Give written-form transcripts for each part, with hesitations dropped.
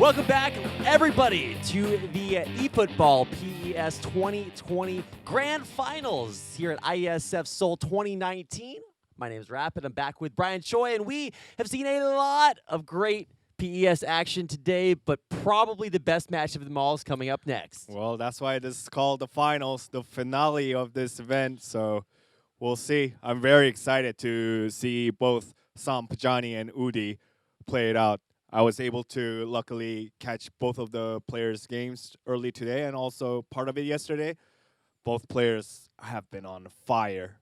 Welcome back, everybody, to the eFootball PES 2020 Grand Finals here at IESF Seoul 2019. My name is Rapid. I'm back with Brian Choi, and we have seen a lot of great PES action today, but probably the best match of them all is coming up next. Well, that's why this is called the finals, the finale of this event. So we'll see. I'm very excited to see both Sam Pajani and Udi play it out. I was able to luckily catch both of the players' games early today and also part of it yesterday. Both players have been on fire.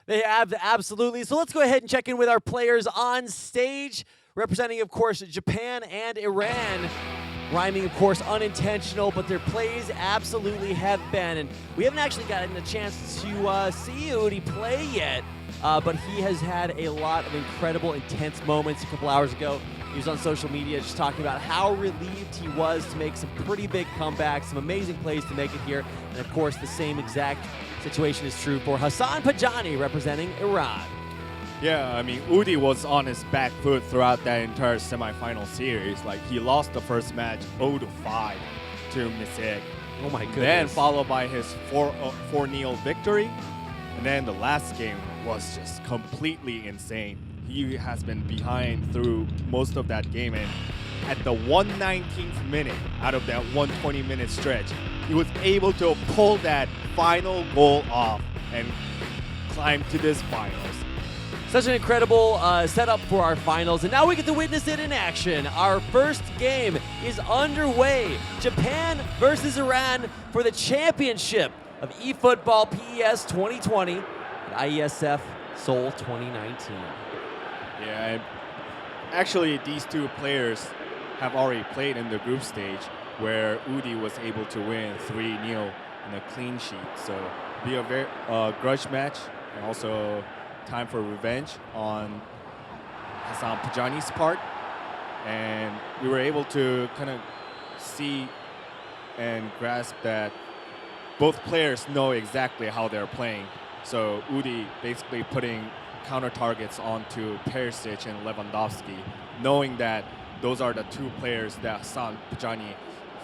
They have, absolutely. So let's go ahead and check in with our players on stage, representing, of course, Japan and Iran. Rhyming, of course, unintentional, but their plays absolutely have been. And we haven't actually gotten a chance to see Udi play yet, but he has had a lot of incredible, intense moments a couple hours ago. He was on social media just talking about how relieved he was to make some pretty big comebacks, some amazing plays to make it here. And, of course, the same exact situation is true for Hassan Pajani representing Iran. Yeah, I mean, Udi was on his back foot throughout that entire semifinal series. Like, he lost the first match 0-5 to Misek. Oh, my goodness. Then followed by his 4-0 victory. And then the last game was just completely insane. He has been behind through most of that game, and at the 119th minute out of that 120-minute stretch, he was able to pull that final goal off and climb to this finals. Such an incredible setup for our finals, and now we get to witness it in action. Our first game is underway. Japan versus Iran for the championship of eFootball PES 2020 at IESF Seoul 2019. Yeah, actually these two players have already played in the group stage where Udi was able to win 3-0 in a clean sheet. So it'll be a very grudge match and also time for revenge on Hassan Pajani's part. And we were able to kind of see and grasp that both players know exactly how they're playing. So Udi basically putting counter targets onto Perisic and Lewandowski, knowing that those are the two players that Hassan Pajani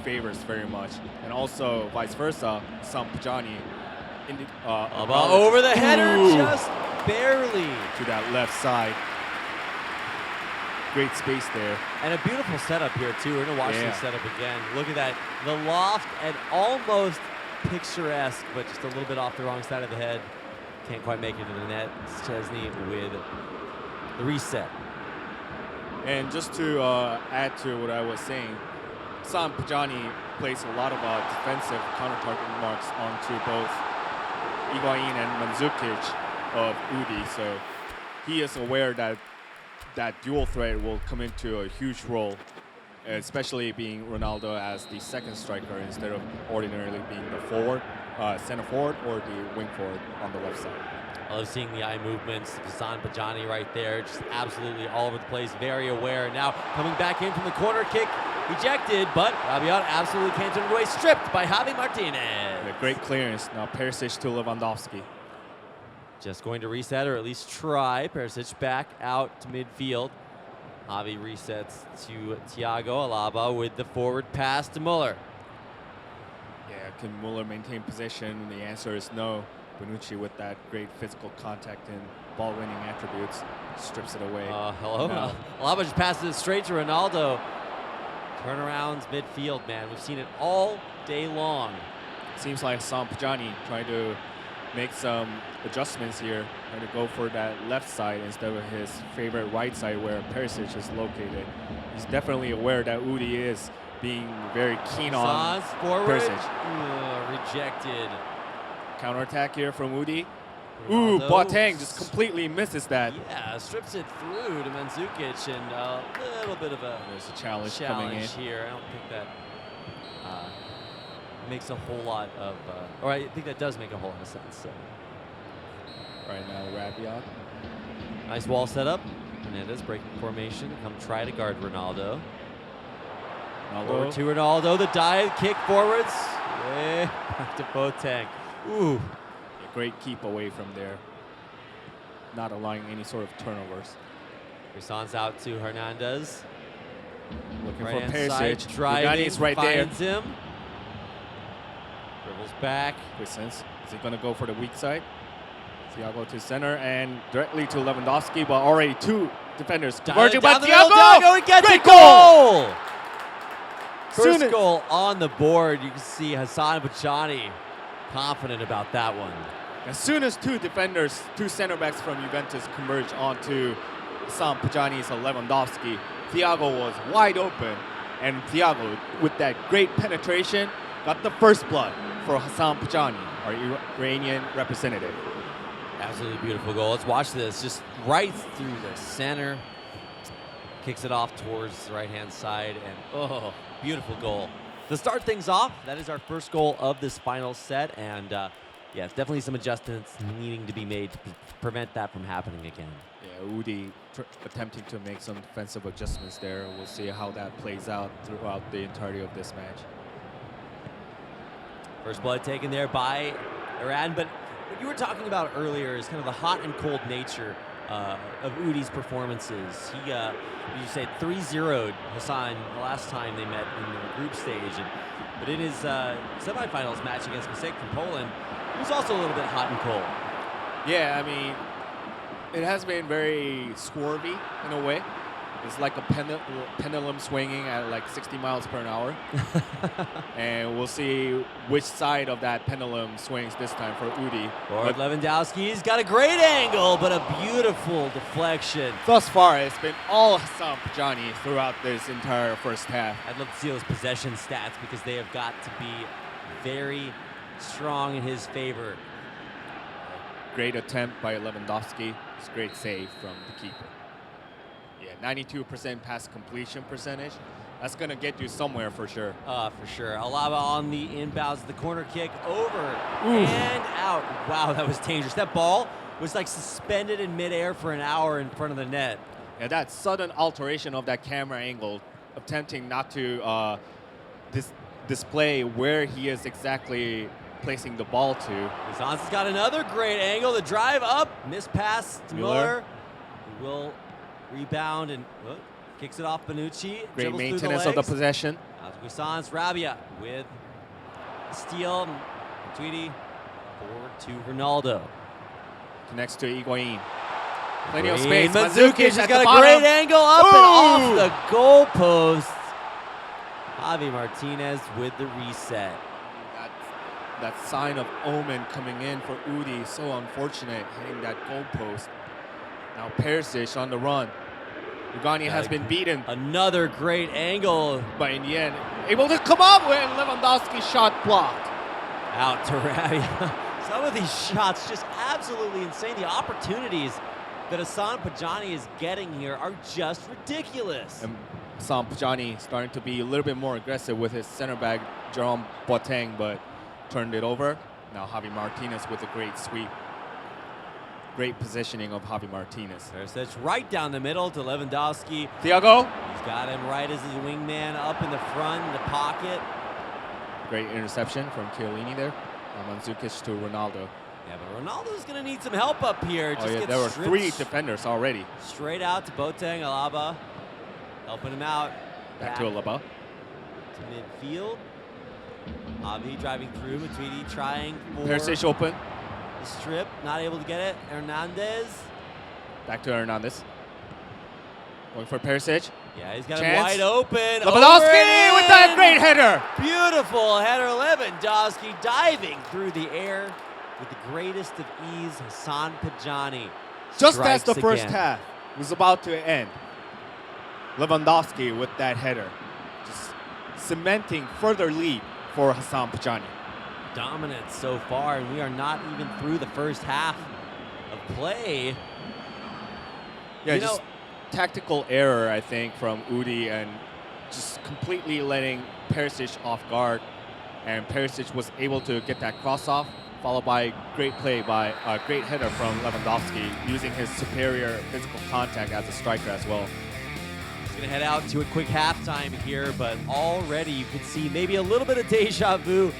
favors very much. And also vice versa, Hassan Pajani over the header, just barely to that left side. Great space there. And a beautiful setup here too. We're gonna watch this setup again. Look at that, the loft and almost picturesque, but just a little bit off the wrong side of the head. Can't quite make it to the net. It's Chesney with the reset. And just to add to what I was saying, Sam Pajani plays a lot of defensive counter-target marks onto both Higuain and Mandzukic of Udi. So he is aware that that dual threat will come into a huge role, especially being Ronaldo as the second striker instead of ordinarily being the forward. Center forward or the wing forward on the left side. I love seeing the eye movements. Hassan Pajani right there, just absolutely all over the place, very aware. Now coming back in from the corner kick, ejected, but Rabiot absolutely can't turn it away, stripped by Javi Martinez. Yeah, great clearance. Now Perisic to Lewandowski. Just going to reset, or at least try. Perisic back out to midfield. Javi resets to Thiago Alaba with the forward pass to Muller. Yeah, can Muller maintain possession? The answer is no. Bonucci with that great physical contact and ball-winning attributes strips it away. Hello. No. Alaba just passes it straight to Ronaldo. Turnarounds midfield, man. We've seen it all day long. Seems like Hassan Pajani trying to make some adjustments here, trying to go for that left side instead of his favorite right side where Perisic is located. He's definitely aware that Udi is being very keen on forward. Perisic. Rejected. Counterattack here from Udi. Ronaldo. Ooh, Boateng just completely misses that. Yeah, strips it through to Mandzukic, and a little bit of a There's a challenge coming in here. I don't think that makes a whole lot of, or I think that does make a whole lot of sense. So. Right now, Rabiot. Nice wall setup. Hernandez breaking formation. Come try to guard Ronaldo. Forward to Ronaldo. The dive kick forwards. Yeah, back to Boateng. Ooh. A great keep away from there. Not allowing any sort of turnovers. Hassan's out to Hernandez. Looking Right-hand for side, Perisic. driving, is right there. finds him. Dribbles back. Is he going to go for the weak side? Thiago to center and directly to Lewandowski, but already two defenders converging. But Thiago gets Great a goal! Soon First as- goal on the board. You can see Hassan Bajani confident about that one. As soon as two defenders, two center backs from Juventus converge onto Hassan Pajani's Lewandowski, Thiago was wide open. And Thiago, with that great penetration, got the first blood for Hassan Pajani, our Iranian representative. Absolutely beautiful goal. Let's watch this. Just right through the center. Kicks it off towards the right-hand side. And, oh, beautiful goal. To start things off, that is our first goal of this final set. And, yeah, definitely some adjustments needing to be made to prevent that from happening again. Yeah, Udi attempting to make some defensive adjustments there. We'll see how that plays out throughout the entirety of this match. First blood taken there by Iran. But what you were talking about earlier is kind of the hot and cold nature of Udi's performances. He, you said 3-0'd Hassan the last time they met in the group stage. But in his semifinals match against Pasek from Poland, he was also a little bit hot and cold. Yeah, I mean, it has been very swervy in a way. It's like a pendulum swinging at like 60 miles per hour. And we'll see which side of that pendulum swings this time for Udi. But Lewandowski's got a great angle, but a beautiful deflection. Thus far, it's been all Hassan Pajani throughout this entire first half. I'd love to see those possession stats because they have got to be very strong in his favor. Great attempt by Lewandowski. It's a great save from the keeper. Yeah, 92% pass completion percentage. That's going to get you somewhere for sure. For sure. Alaba on the inbounds of the corner kick, over Oof. and out. Wow, that was dangerous. That ball was like suspended in midair for an hour in front of the net. Yeah, that sudden alteration of that camera angle, attempting not to display where he is exactly placing the ball to. Zanz has got another great angle. The drive up, missed pass to Muller. Who will rebound and kicks it off Bonucci. Great maintenance of the possession. Sans Rabia with steal. Tweedy forward to Ronaldo. Connects to Higuain. Plenty of Great. space. Mandzukic has got a bottom. great angle up Ooh. and off the goalpost. Javi Martinez with the reset. That sign of omen coming in for Udi, so unfortunate, hitting that goalpost. Now Perisic on the run. Ugani has been beaten. Another great angle. But in the end, able to come up with Lewandowski's shot blocked. Out to Rabia. Some of these shots just absolutely insane. The opportunities that Hassan Pajani is getting here are just ridiculous. And Hassan Pajani starting to be a little bit more aggressive with his center back, Jerome Boateng, but turned it over. Now Javi Martinez with a great sweep. Great positioning of Javi Martinez. Perisic right down the middle to Lewandowski. Thiago. He's got him right as his wingman up in the front, in the pocket. Great interception from Chiellini there. Mandzukic to Ronaldo. Yeah, but Ronaldo's going to need some help up here. Just gets there were stripped 3 defenders already. Straight out to Boateng, Alaba, helping him out. Back to Alaba. To midfield. Javi driving through. Matuidi trying for Perisic open. the strip. Not able to get it. Hernandez. Back to Hernandez. Going for Perisic. Yeah, he's got Chance. him wide open. Lewandowski with that great header. Beautiful header. Lewandowski diving through the air with the greatest of ease. Hassan Pajani. Just as the strikes first again. half was about to end, Lewandowski with that header, just cementing further lead for Hassan Pajani. Dominant so far, and we are not even through the first half of play. Yeah, You just tactical error, I think, from Udi and just completely letting Perisic off guard. And Perisic was able to get that cross off, followed by great play by a great header from Lewandowski, using his superior physical contact as a striker as well. He's gonna head out to a quick halftime here, but already you could see maybe a little bit of deja vu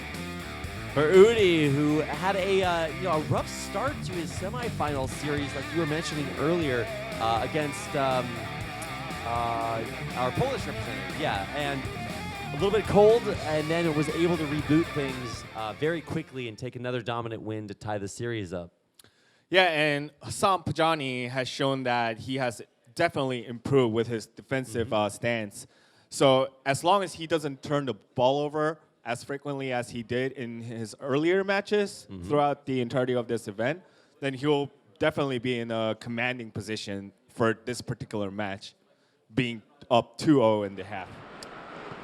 for Udi, who had a rough start to his semifinal series, like you were mentioning earlier, against our Polish representative. Yeah, and a little bit cold, and then it was able to reboot things very quickly and take another dominant win to tie the series up. Yeah, and Hassan Pajani has shown that he has definitely improved with his defensive stance. So as long as he doesn't turn the ball over as frequently as he did in his earlier matches throughout the entirety of this event, then he'll definitely be in a commanding position for this particular match, being up 2-0 in the half.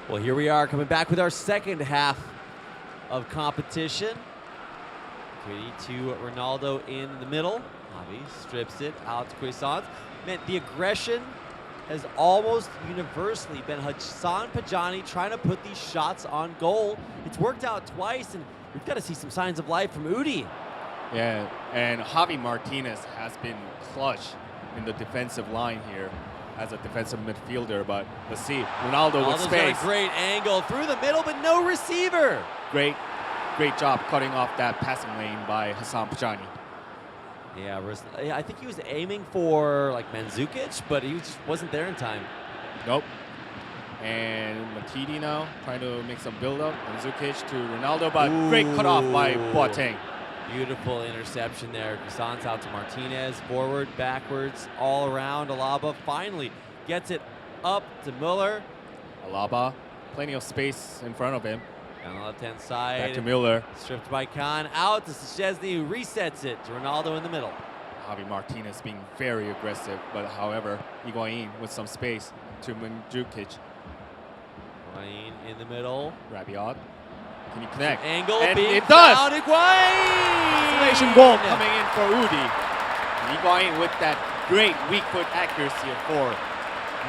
Well, here we are coming back with our second half of competition. To Ronaldo in the middle. Javi strips it out to Croissant. Man, the aggression has almost universally been Hassan Pajani trying to put these shots on goal. It's worked out twice, and we've got to see some signs of life from Udi. Yeah, and Javi Martinez has been clutch in the defensive line here as a defensive midfielder, but let's see. Ronaldo with space. Got a great angle through the middle, but no receiver. Great job cutting off that passing lane by Hassan Pajani. Yeah, I think he was aiming for like Mandzukic, but he just wasn't there in time. Nope. And Matidi now trying to make some build-up. Mandzukic to Ronaldo, but great cutoff by Boateng. Beautiful interception there. Croissant's out to Martinez, forward, backwards, all around. Alaba finally gets it up to Muller. Alaba, plenty of space in front of him. On the left-hand side. Back to Muller. Stripped by Khan. Out to Szczesny, who resets it to Ronaldo in the middle. Javi Martinez being very aggressive, but however, Higuain with some space to Mandzukic. Higuain in the middle. Rabiot. Can you connect? Angle and being it does! found. Higuain! Isolation goal coming in for Udi. Higuain with that great weak foot accuracy of 4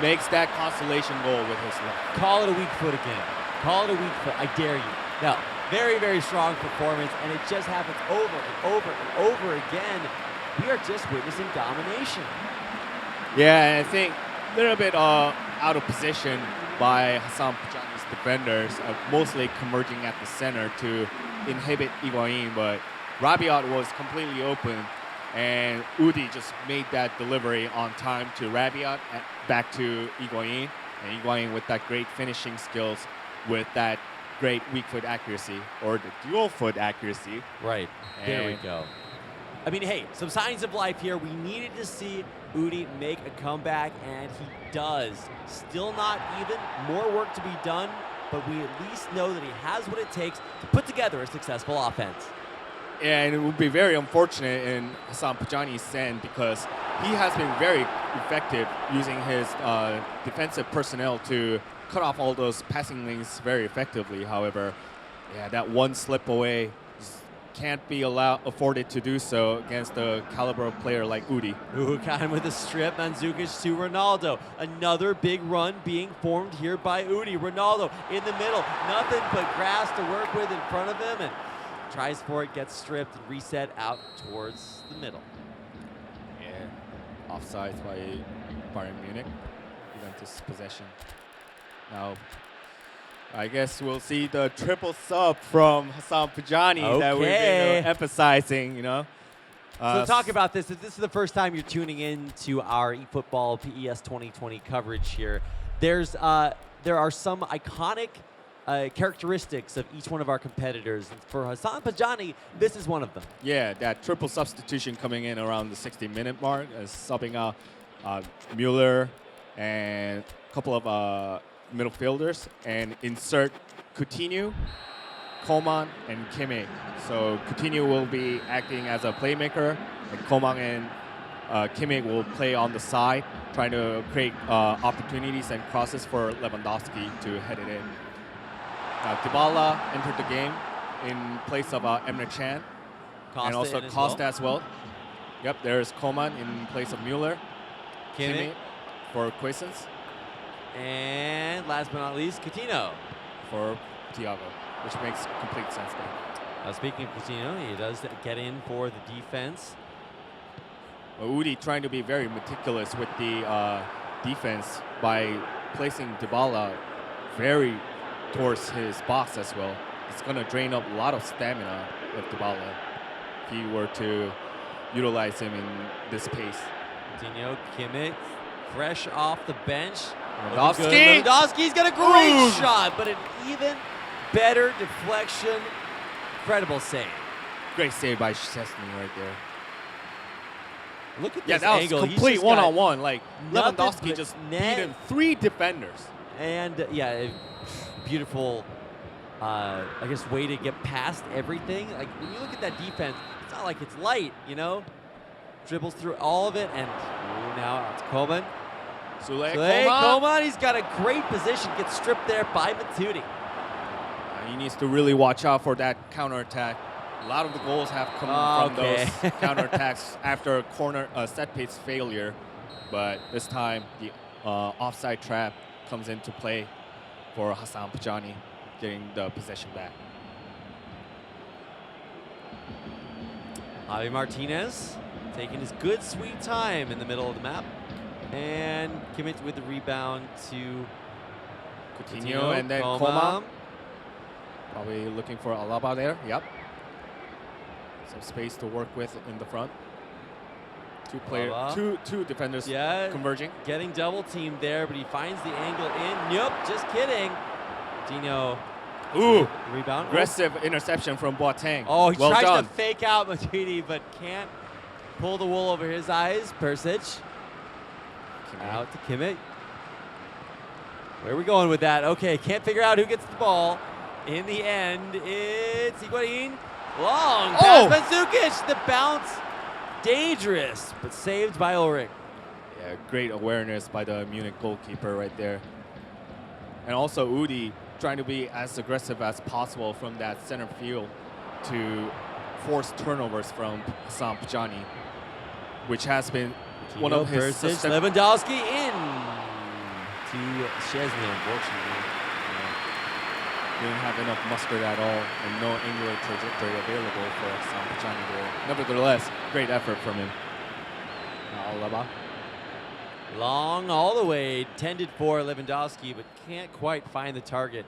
makes that consolation goal with his left. Call it a weak foot again. Call it a weak foot. I dare you. Now, very, very strong performance, and it just happens over and over and over again. We are just witnessing domination. Yeah, I think a little bit out of position by Hassan Pajani's defenders, mostly converging at the center to inhibit Higuain, but Rabiot was completely open, and Udi just made that delivery on time to Rabiot, back to Higuain, and Higuain with that great finishing skills, with that great weak foot accuracy, or the dual foot accuracy. Right, there we go. I mean, hey, some signs of life here. We needed to see Udi make a comeback, and he does. Still not even, more work to be done, but we at least know that he has what it takes to put together a successful offense. And it would be very unfortunate in Hassan Pajani's end, because he has been very effective using his defensive personnel to cut off all those passing lanes very effectively. However, yeah, that one slip away can't be afforded to do so against a caliber of player like Udi. Ooh, got him with a strip. Mandzukic to Ronaldo. Another big run being formed here by Udi. Ronaldo in the middle. Nothing but grass to work with in front of him, and tries for it, gets stripped, and reset out towards the middle. Yeah, offsides by Bayern Munich. Juventus possession. Now, I guess we'll see the triple sub from Hassan Pajani that we've been emphasizing, you know. So talk about this. If this is the first time you're tuning in to our eFootball PES 2020 coverage here, there are some iconic characteristics of each one of our competitors. And for Hassan Pajani, this is one of them. Yeah, that triple substitution coming in around the 60-minute mark, subbing out Muller and a couple of midfielders, and insert Coutinho, Coman, and Kimmich. So Coutinho will be acting as a playmaker, and Coman and Kimmich will play on the side, trying to create opportunities and crosses for Lewandowski to head it in. Dybala entered the game in place of Emre Can, and also Costa as well. Yep, there's Coman in place of Muller. Kimmich for Quaisance. And last but not least, Coutinho for Thiago, which makes complete sense there. Speaking of Coutinho, he does get in for the defense. Udi trying to be very meticulous with the defense by placing Dybala very towards his box as well. It's going to drain up a lot of stamina of Dybala if he were to utilize him in this pace. Coutinho, Kimmich fresh off the bench. Lewandowski. Lewandowski's got a great Ooh. shot, but an even better deflection. Incredible save. Great save by Szczesny right there. Look at Yeah, this that was angle. He's complete just got one-on-one. Like nothing Lewandowski but just net. beaten 3 defenders. And yeah, beautiful, I guess, way to get past everything. Like when you look at that defense, it's not like it's light, you know? Dribbles through all of it, and now it's Coman. Sule Coman, he's got a great position, gets stripped there by Matuidi. He needs to really watch out for that counterattack. A lot of the goals have come from those counterattacks after a corner set piece failure, but this time the offside trap comes into play for Hassan Pajani, getting the possession back. Javi Martinez taking his good sweet time in the middle of the map, and Kimmich with the rebound to Coutinho and then Coman. Probably looking for Alaba there. Yep. Some space to work with in the front. Two defenders converging. Getting double teamed there, but he finds the angle in. Nope, just kidding. Coutinho. Ooh, rebound. Aggressive interception from Boateng. Oh, he well tries done. to fake out Matuidi, but can't pull the wool over his eyes. Persic. Out to Kimmich. Where are we going with that? Okay, can't figure out who gets the ball. In the end, it's Higuain. Long pass by Mandzukic. The bounce, dangerous, but saved by Ulrich. Yeah, great awareness by the Munich goalkeeper right there. And also Udi trying to be as aggressive as possible from that center field to force turnovers from Hassan Pajani, which has been one of his Lewandowski in to Szczesny, unfortunately. Didn't have enough mustard at all and no angular trajectory available for Hassan Pajani there. Nevertheless, great effort from him. Alaba. Long all the way, tended for Lewandowski, but can't quite find the target.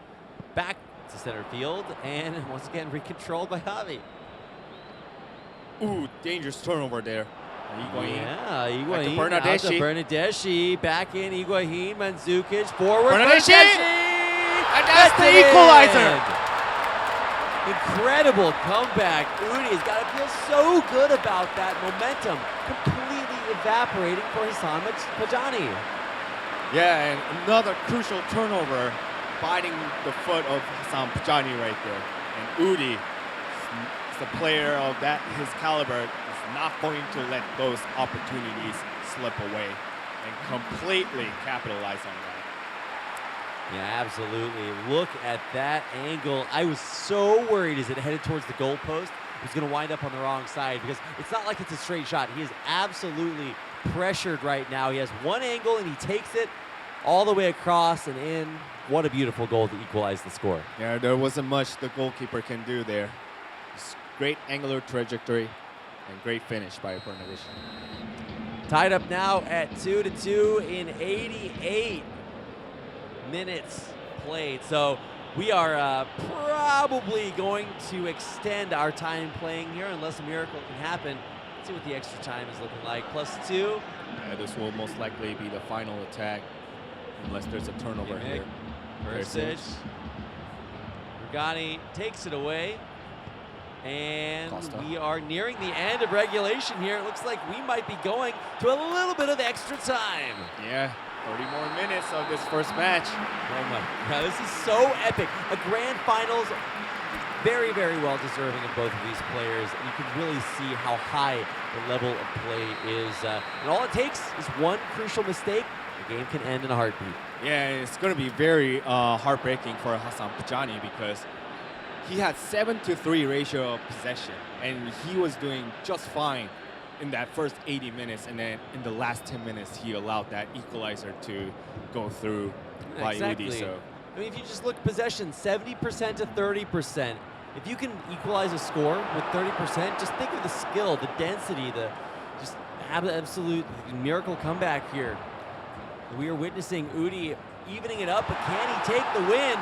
Back to center field, and once again recontrolled by Javi. Ooh, dangerous turnover there. Higuain. Yeah, Higuain Back to out to Bernardeschi. Bernardeschi. Back in Higuain, Mandzukic, forward. Bernardeschi! And that's the equalizer! Incredible comeback. Udi's got to feel so good about that momentum. Completely evaporating for Hassan Pajani. Yeah, and another crucial turnover, biting the foot of Hassan Pajani right there. And Udi, is the player of his caliber, is not going to let those opportunities slip away and completely capitalize on that. Yeah, absolutely. Look at that angle. I was so worried as it headed towards the goalpost. It was going to wind up on the wrong side because it's not like it's a straight shot. He is absolutely pressured right now. He has one angle and he takes it all the way across and in. What a beautiful goal to equalize the score. Yeah, there wasn't much the goalkeeper can do there. Just great angular trajectory and great finish by Bernardeschi. Tied up now at 2-2 in 88 minutes played. So we are probably going to extend our time playing here unless a miracle can happen. Let's see what the extra time is looking like. +2. Yeah, this will most likely be the final attack unless there's a turnover here. Persic. Rugani takes it away. And Costa. We are nearing the end of regulation here. It looks like we might be going to a little bit of extra time. Yeah, 30 more minutes of this first match. Oh my God, this is so epic. A grand finals, very, very well deserving of both of these players. You can really see how high the level of play is. And all it takes is one crucial mistake. The game can end in a heartbeat. Yeah, it's going to be very heartbreaking for Hassan Pajani because he had 7-3 ratio of possession, and he was doing just fine in that first 80 minutes, and then in the last 10 minutes, he allowed that equalizer to go through by Udi. So, I mean, if you just look possession, 70% to 30%. If you can equalize a score with 30%, just think of the skill, the density, the just absolute miracle comeback here. We are witnessing Udi evening it up, but can he take the win?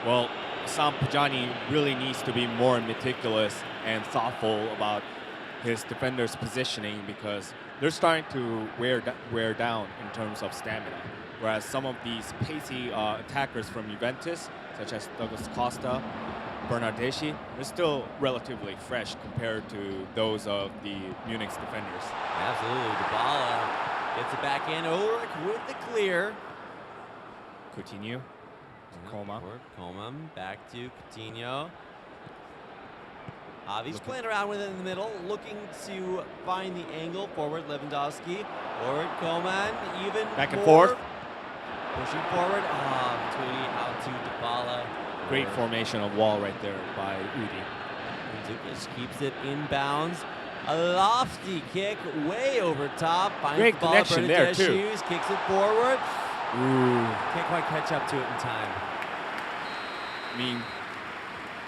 well, Hassan Pajani really needs to be more meticulous and thoughtful about his defender's positioning because they're starting to wear down in terms of stamina. Whereas some of these pacey attackers from Juventus, such as Douglas Costa, Bernardeschi, they're still relatively fresh compared to those of the Munich's defenders. Absolutely. Dybala gets it back in. Ulrich with the clear. Coutinho, Coman. Coman back to Coutinho. Javi's playing around with it in the middle, looking to find the angle. Forward, Lewandowski. Forward, Coman. Even back and more. forth. Pushing forward. Matuidi out to Dybala. Great formation of wall right there by Udi. Mandzukic keeps it inbounds. A lofty kick way over top. Finds Great the ball. connection there, too. Kicks it forward. Ooh. Can't quite catch up to it in time. I mean,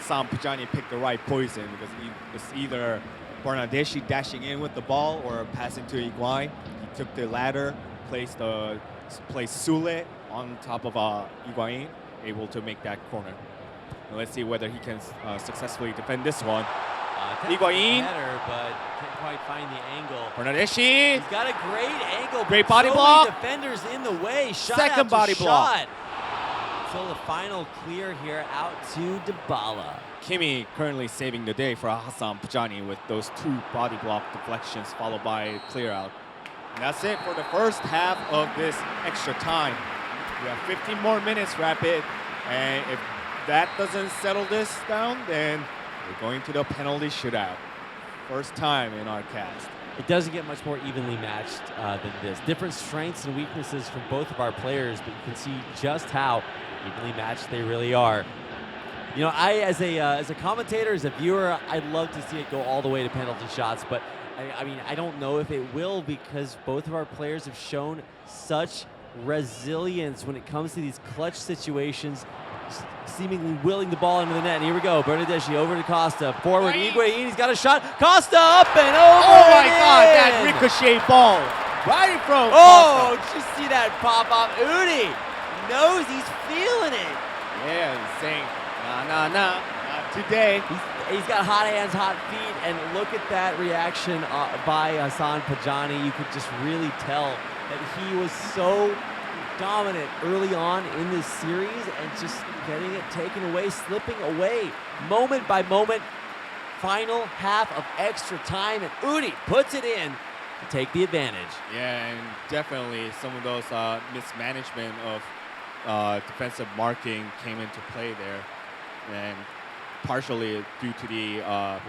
Sam Pajani picked the right poison because it's either Bernardeschi dashing in with the ball or passing to Higuain. He took the latter, placed Sule on top of Higuain, able to make that corner. And let's see whether he can successfully defend this one. Higuain. Better, but can't quite find the angle. Bernardeschi. He's got a great angle. Great body so block. many defenders in the way. Shot Second after body block. shot. Until the final clear here out to Dybala. Kimi currently saving the day for Hassan Pajani with those 2 body block deflections followed by a clear out. And that's it for the first half of this extra time. We have 15 more minutes, Rapid. And if that doesn't settle this down, then we're going to the penalty shootout. First time in our cast. It doesn't get much more evenly matched than this. Different strengths and weaknesses from both of our players, but you can see just how evenly matched they really are. You know, as a commentator, as a viewer, I'd love to see it go all the way to penalty shots, but I mean, I don't know if it will because both of our players have shown such resilience when it comes to these clutch situations, seemingly willing the ball into the net. And here we go, Bernardeschi over to Costa, forward, Higuain, he's got a shot, Costa up and over. Oh my God, that ricochet ball right in front of Oh, Costa. did you see that pop up? Udi knows he's feeling it. Yeah, he's saying, nah, not today. He's got hot hands, hot feet, and look at that reaction by Hassan Pajani. You could just really tell that he was so dominant early on in this series and just getting it taken away, slipping away moment by moment. Final half of extra time, and Udi puts it in to take the advantage. Yeah, and definitely some of those mismanagement of defensive marking came into play there, and partially due to the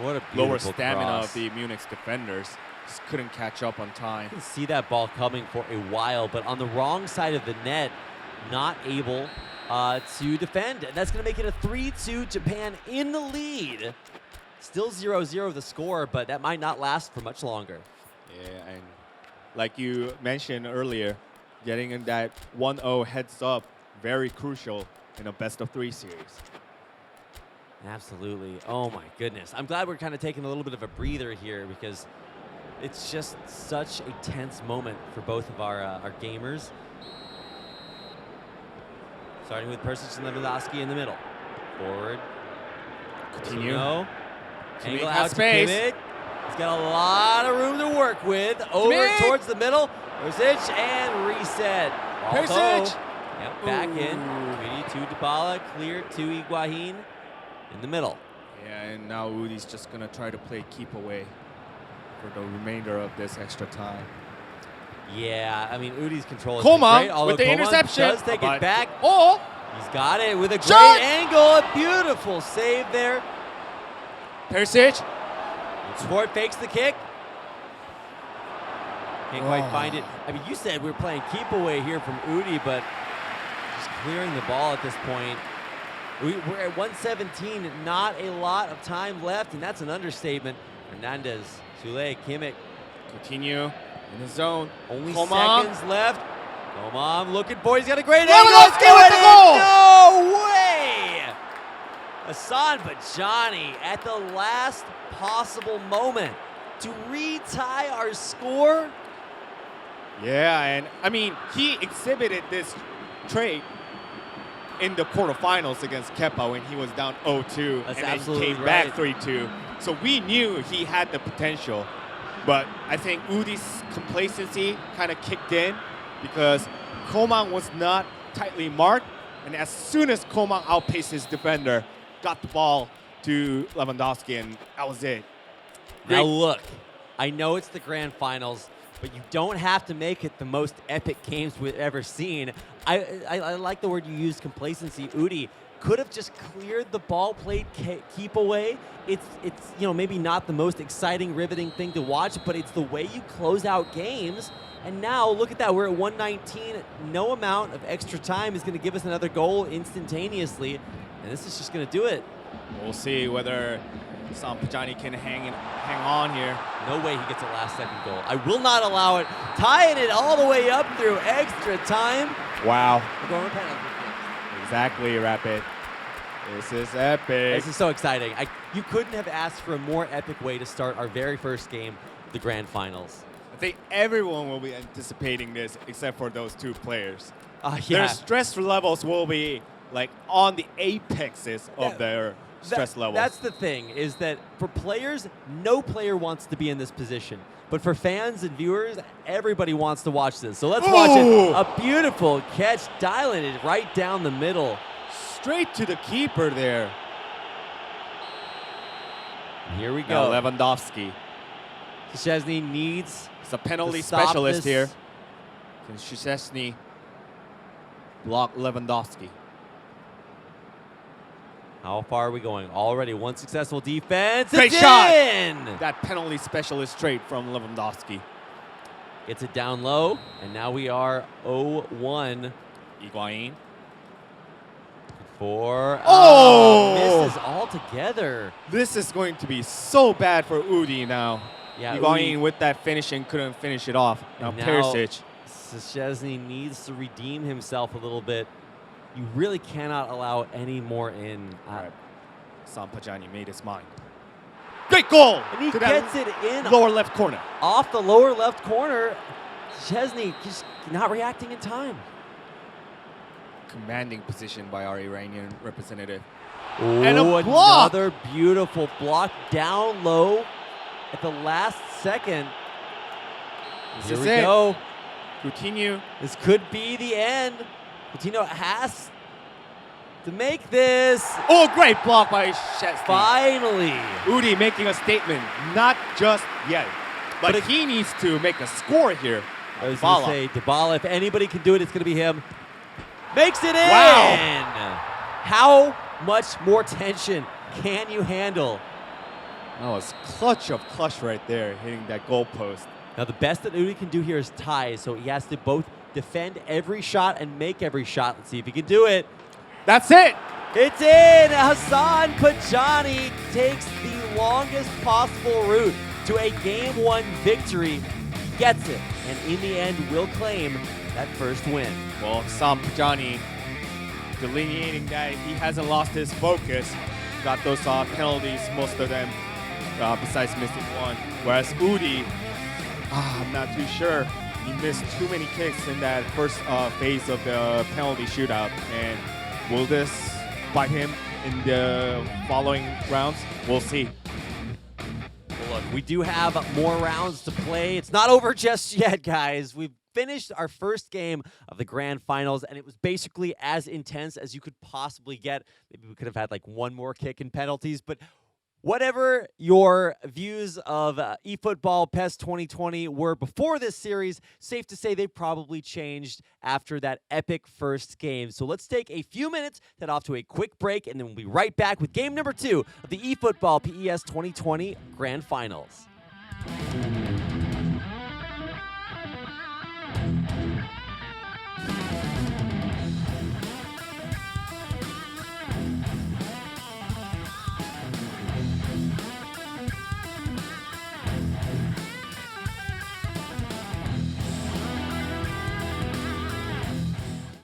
What a lower beautiful stamina cross. of the Munich's defenders. Just couldn't catch up on time. You can see that ball coming for a while, but on the wrong side of the net, not able to defend. And that's going to make it a 3-2, Japan in the lead. Still 0-0 the score, but that might not last for much longer. Yeah, and like you mentioned earlier, getting in that 1-0 heads up, very crucial in a best-of-3 series. Absolutely. Oh my goodness. I'm glad we're kind of taking a little bit of a breather here because it's just such a tense moment for both of our gamers. Starting with Persic and Lewandowski in the middle. Forward. Coutinho. Angle has out to space. Kimmich. He's got a lot of room to work with. Over Kimmich. towards the middle. Persic and reset. Persic. Yep, back in. Tweedy to Dybala. Clear to Higuain in the middle. Yeah, and now Udi's just going to try to play keep away for the remainder of this extra time. Yeah, I mean, Udi's control is Coman great. Although with the Coman interception. does take it back. Oh! He's got it with a great Shot! angle. A beautiful save there. Perisic. Sport fakes the kick. Can't quite find it. I mean, you said we were playing keep away here from Udi, but just clearing the ball at this point. We're at 117, not a lot of time left, and that's an understatement. Hernandez, Sule, Kimmich. Coutinho in the zone. Only Coman. seconds left. Coman looking for it. He's got a great Lewandowski angle. with the goal! No way! Hassan Bajani at the last possible moment to retie our score. Yeah, and I mean, he exhibited this trait in the quarterfinals against Kepa when he was down 0-2 That's and then absolutely came right. back 3-2. So we knew he had the potential, But I think Udi's complacency kind of kicked in because Komang was not tightly marked. And as soon as Komang outpaced his defender, got the ball to Lewandowski, and that was it. Now look, I know it's the grand finals, but you don't have to make it the most epic games we've ever seen. I like the word you used, complacency. Udi could have just cleared the ball, played keep away. It's maybe not the most exciting, riveting thing to watch, but it's the way you close out games. And now look at that, we're at 119. No amount of extra time is going to give us another goal instantaneously, and this is just going to do it. We'll see whether Sampajani can hang on here. No way he gets a last-second goal. I will not allow it. Tying it all the way up through extra time. Wow. We're going to penalty. Exactly, Rapid. This is epic. This is so exciting. You couldn't have asked for a more epic way to start our very first game of the grand finals. I think everyone will be anticipating this except for those two players. Yeah. Their stress levels will be like on the apexes of their stress levels. That's the thing, is that for players, no player wants to be in this position. But for fans and viewers, everybody wants to watch this. So let's watch it. A beautiful catch, dialing it right down the middle. Straight to the keeper there. Here we go. Now Lewandowski. Szczesny needs It's a penalty to stop specialist this. here. Can Szczesny block Lewandowski? How far are we going? Already one successful defense. Great It's shot. in! That penalty specialist straight from Lewandowski. Gets it down low, and now we are 0-1 Higuain. for misses altogether. This is going to be so bad for Udi now. Yeah, Higuain Udi- with that finishing couldn't finish it off. Now And Perisic. Szczesny needs to redeem himself a little bit. You really cannot allow any more in. Right. Sampajani made his mind. Great goal! And he to that gets it in lower left corner. off the lower left corner. Szczesny just not reacting in time. Commanding position by our Iranian representative. Oh, And a block! another beautiful block down low at the last second. This Here is we it. go. Coutinho. This could be the end. Coutinho has to make this. Oh, great block by Szczesny. Finally. Udi making a statement, not just yet, but But he needs to make a score here. I was going to Dybala. say, Dybala, if anybody can do it, it's going to be him. Makes it in. Wow. How much more tension can you handle? That was clutch of clutch right there, hitting that goal post. Now, the best that Udi can do here is tie, so he has to both defend every shot and make every shot. Let's see if he can do it. That's it. It's in! Hassan Pajani takes the longest possible route to a Game 1 victory. He gets it, and in the end will claim that first win. Well, Sampajani delineating that he hasn't lost his focus. Got those penalties, most of them, besides missing one. Whereas Udi, I'm not too sure. He missed too many kicks in that first phase of the penalty shootout. And will this bite him in the following rounds? We'll see. Well, look, we do have more rounds to play. It's not over just yet, guys. We've finished our first game of the grand finals, and it was basically as intense as you could possibly get. Maybe we could have had like one more kick in penalties, but whatever your views of eFootball PES 2020 were before this series, safe to say they probably changed after that epic first game. So let's take a few minutes, head off to a quick break, and then we'll be right back with game number 2 of the eFootball PES 2020 Grand Finals.